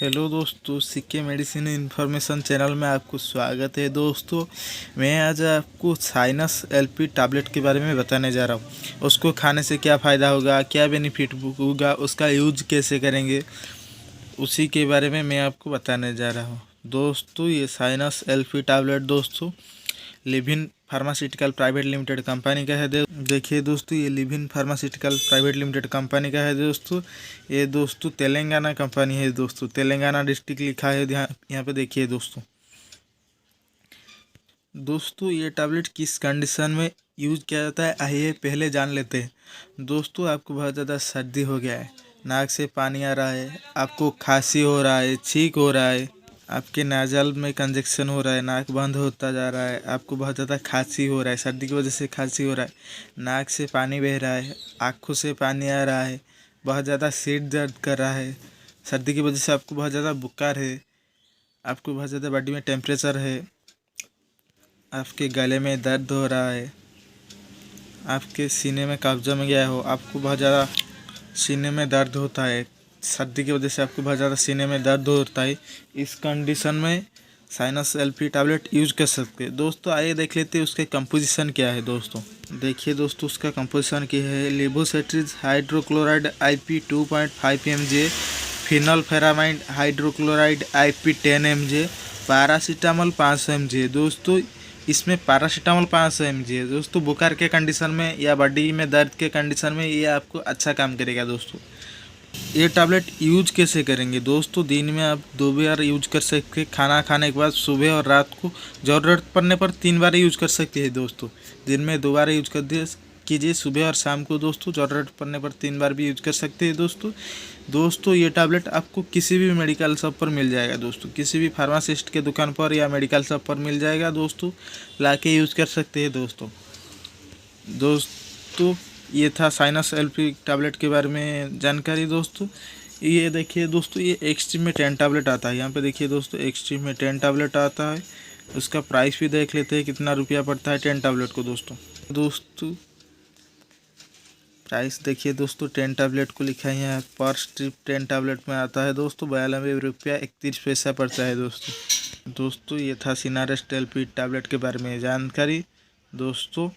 Hello दोस्तों, सिक्के medicine information channel में आपको स्वागत है। दोस्तों, मैं आज आपको साइनस एलपी टैबलेट के बारे में बताने जा रहा हूँ। उसको खाने से क्या फ़ायदा होगा, क्या बेनिफिट होगा, उसका यूज कैसे करेंगे, उसी के बारे में मैं आपको बताने जा रहा हूँ। दोस्तों, ये साइनस एलपी टैबलेट दोस्तों living pharmaceutical private limited company का है। देखिए दोस्तों, ये living pharmaceutical private limited company का है दोस्तों। ये दोस्तों तेलंगाना कंपनी है दोस्तों, तेलंगाना डिस्ट्रिक्ट लिखा है यहाँ पे देखिए दोस्तों। ये टैबलेट किस कंडीशन में यूज किया जाता है, आइए पहले जान लेते हैं। दोस्तों, आपको बहुत ज़्यादा सर्दी हो गया है, नाक से पानी आ रहा है, आपको खांसी हो रहा है, छींक हो रहा है, आपके नाजल में कंजक्शन हो रहा है, नाक बंद होता जा रहा है, आपको बहुत ज़्यादा खांसी हो रहा है, सर्दी की वजह से खांसी हो रहा है, नाक से पानी बह रहा है, आँखों से पानी आ रहा है, बहुत ज़्यादा सिर दर्द कर रहा है, सर्दी की वजह से आपको बहुत ज़्यादा बुखार है, आपको बहुत ज़्यादा बॉडी में टेम्परेचर है, आपके गले में दर्द हो रहा है, आपके सीने में कब्जा में गया हो, आपको बहुत ज़्यादा सीने में दर्द होता है, सर्दी की वजह से आपको बहुत ज़्यादा सीने में दर्द होता है, इस कंडीशन में साइनस एलपी टैबलेट यूज कर सकते हैं। दोस्तों, आइए देख लेते हैं उसके कंपोजिशन क्या है। दोस्तों देखिए दोस्तों, उसका कंपोजिशन क्या है। लेवोसेट्रिज हाइड्रोक्लोराइड IP 2.5 mg, फिनोल्फेरामाइड hydrochloride IP 10 mg, paracetamol 500 mg। दोस्तों, इसमें पैरासीटामोल 500 mg है दोस्तों। बुखार के कंडीशन में या बॉडी में दर्द के कंडीशन में ये आपको अच्छा काम करेगा। दोस्तों, ये टैबलेट यूज कैसे करेंगे। दोस्तों, दिन में आप 2 बार यूज कर सकते हैं, खाना खाने के बाद सुबह और रात को। ज़रूरत पड़ने पर 3 बार यूज कर सकते हैं। दोस्तों, दिन में 2 बार यूज कर कीजिए, सुबह और शाम को। दोस्तों, ज़रूरत पड़ने पर 3 बार भी यूज कर सकते हैं। दोस्तों ये टैबलेट आपको किसी भी मेडिकल शॉप पर मिल जाएगा। दोस्तों, किसी भी फार्मासिस्ट के दुकान पर या मेडिकल शॉप पर मिल जाएगा। दोस्तों, लाके यूज कर सकते हैं। दोस्तों ये था साइनस एलपी टैबलेट के बारे में जानकारी। दोस्तों, ये देखिए दोस्तों, ये एक्सट्रीम में 10 टैबलेट आता है। यहाँ पे देखिए दोस्तों, एक्सट्रीम में 10 टैबलेट आता है। उसका प्राइस भी देख लेते हैं कितना रुपया पड़ता है 10 टैबलेट को। दोस्तों प्राइस देखिए दोस्तों, 10 टैबलेट को लिखा है पर स्ट्रिप 10 टैबलेट में आता है दोस्तों 92 रुपया 31 पैसा पड़ता है। दोस्तों ये था साइनस एलपी टैबलेट के बारे में जानकारी। दोस्तों